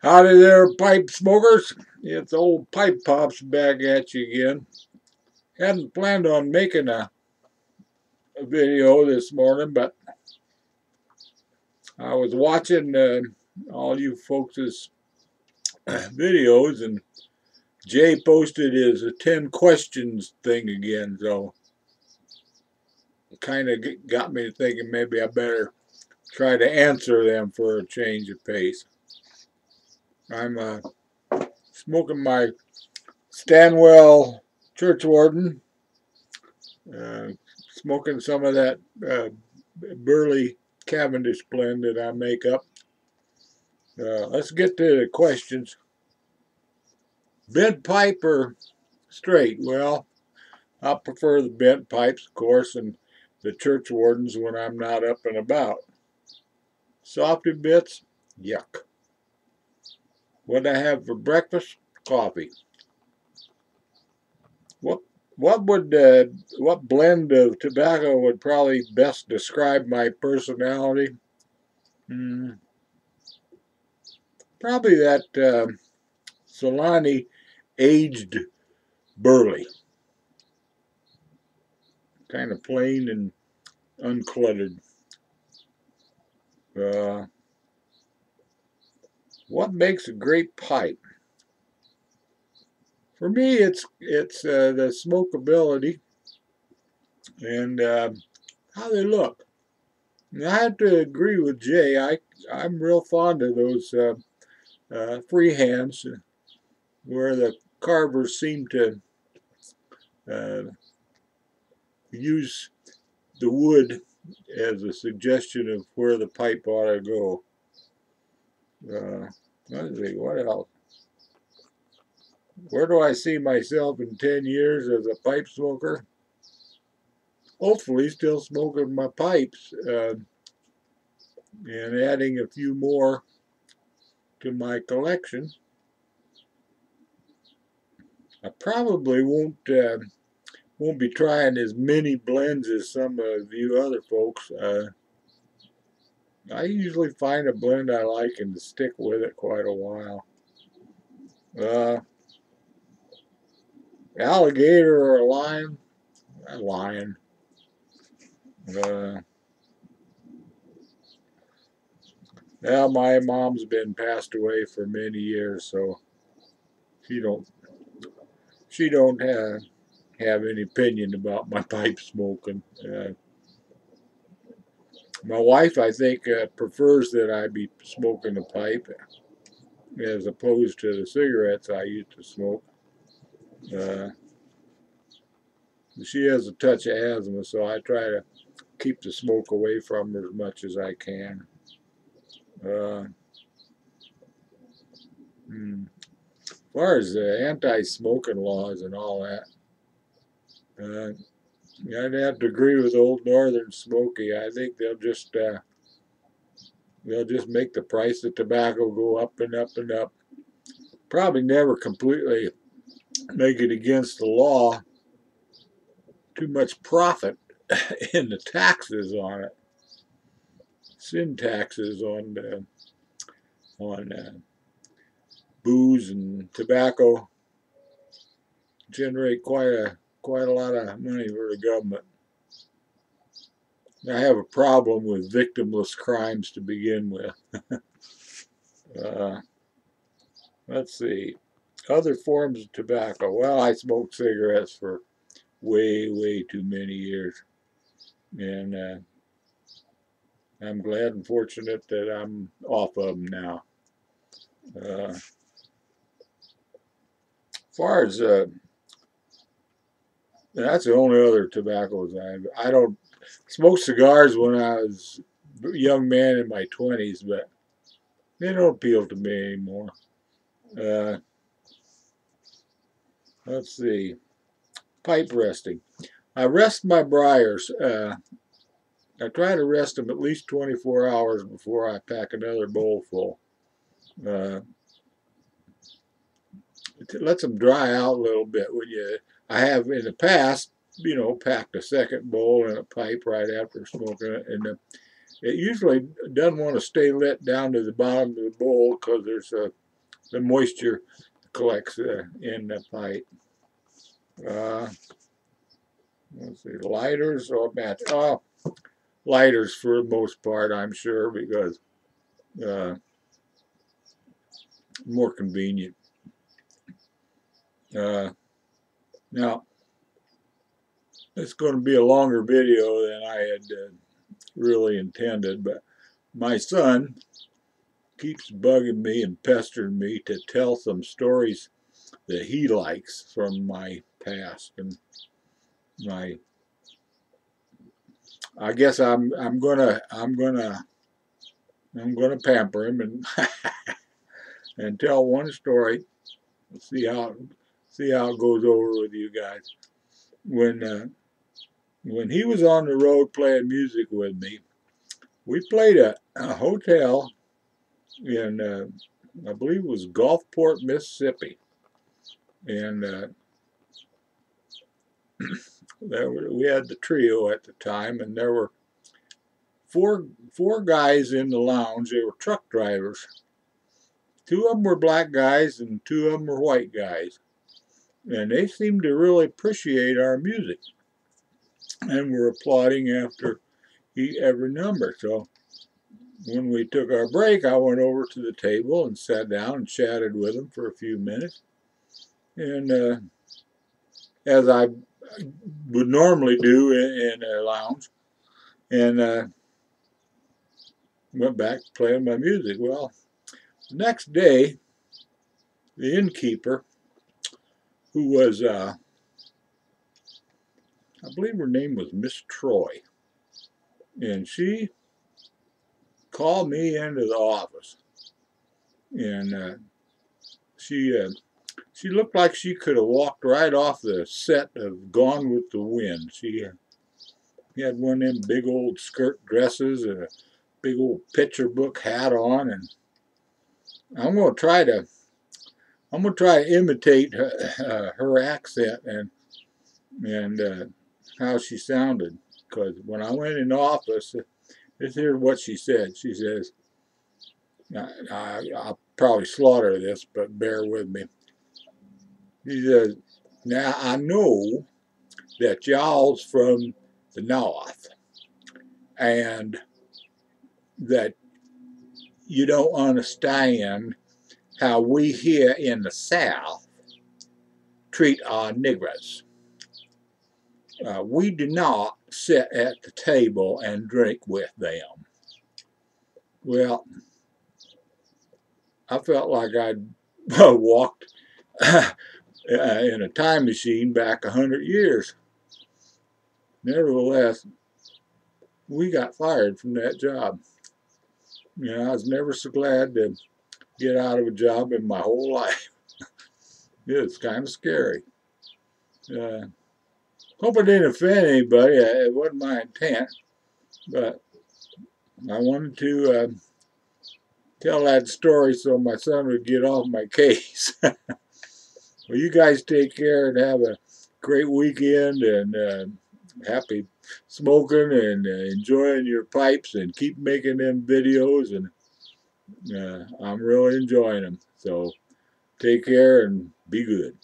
Howdy there, pipe smokers. It's old Pipe Pops back at you again. Hadn't planned on making a video this morning, but I was watching all you folks' videos, and Jay posted his 10 questions thing again, so it kind of got me thinking maybe I better try to answer them for a change of pace. I'm smoking my Stanwell Churchwarden. Smoking some of that Burley Cavendish blend that I make up. Let's get to the questions. Bent pipe or straight? Well, I prefer the bent pipes, of course, and the Churchwardens when I'm not up and about. Softy bits? Yuck. What I have for breakfast? Coffee. What blend of tobacco would probably best describe my personality? Probably that Solani aged Burley. Kind of plain and uncluttered. What makes a great pipe? For me, it's the smokability and how they look. And I have to agree with Jay. I'm real fond of those freehands where the carvers seem to use the wood as a suggestion of where the pipe ought to go. Let's see, what else? Where do I see myself in 10 years as a pipe smoker? Hopefully still smoking my pipes and adding a few more to my collection. I probably won't be trying as many blends as some of you other folks. I usually find a blend I like and stick with it quite a while. Alligator or a lion? A lion. Now my mom's been passed away for many years, so she don't have any opinion about my pipe smoking. My wife, I think, prefers that I be smoking a pipe as opposed to the cigarettes I used to smoke. She has a touch of asthma, so I try to keep the smoke away from her as much as I can. As far as the anti-smoking laws and all that, I'd have to agree with old Northern Smoky. I think they'll just make the price of tobacco go up and up and up. Probably never completely make it against the law. Too much profit in the taxes on it. Sin taxes on booze and tobacco generate quite a lot of money for the government. I have a problem with victimless crimes to begin with. Let's see. Other forms of tobacco. Well, I smoked cigarettes for way too many years. And I'm glad and fortunate that I'm off of them now. As far as that's the only other tobaccos I don't smoke cigars when I was a young man in my 20s, but they don't appeal to me anymore. Let's see. Pipe resting. I rest my briars. I try to rest them at least 24 hours before I pack another bowl full. It lets them dry out a little bit. I have in the past, packed a second bowl in a pipe right after smoking it, and it usually doesn't want to stay lit down to the bottom of the bowl because there's the moisture collects in the pipe. Let's see, lighters or match? Oh, lighters for the most part, I'm sure, because more convenient. Now, it's going to be a longer video than I had really intended, but my son keeps bugging me and pestering me to tell some stories that he likes from my past, and I guess I'm gonna pamper him and and tell one story. See how it goes over with you guys. When he was on the road playing music with me, we played a hotel in I believe it was Gulfport, Mississippi, and we had the trio at the time, and there were four guys in the lounge. They were truck drivers. Two of them were black guys, and two of them were white guys, and they seemed to really appreciate our music, and were applauding after every number. So when we took our break, I went over to the table and sat down and chatted with them for a few minutes, and as I would normally do in a lounge, and went back to playing my music. Well, the next day, the innkeeper, who was, I believe her name was Miss Troy, and she called me into the office, and she looked like she could have walked right off the set of Gone with the Wind. She had one of them big old skirt dresses and a big old picture book hat on, and I'm gonna try to imitate her accent and how she sounded, because when I went in the office, here's what she said. She says, I'll probably slaughter this, but bear with me. She says, now I know that y'all's from the north and that you don't understand how we here in the south treat our niggers. We do not sit at the table and drink with them. Well, I felt like I'd walked in a time machine back 100 years. Nevertheless, we got fired from that job. You know, I was never so glad to get out of a job in my whole life. It's kind of scary. Hope I didn't offend anybody. It wasn't my intent, but I wanted to tell that story so my son would get off my case. Well, you guys take care and have a great weekend, and happy smoking and enjoying your pipes, and keep making them videos, and I'm really enjoying them. So take care and be good.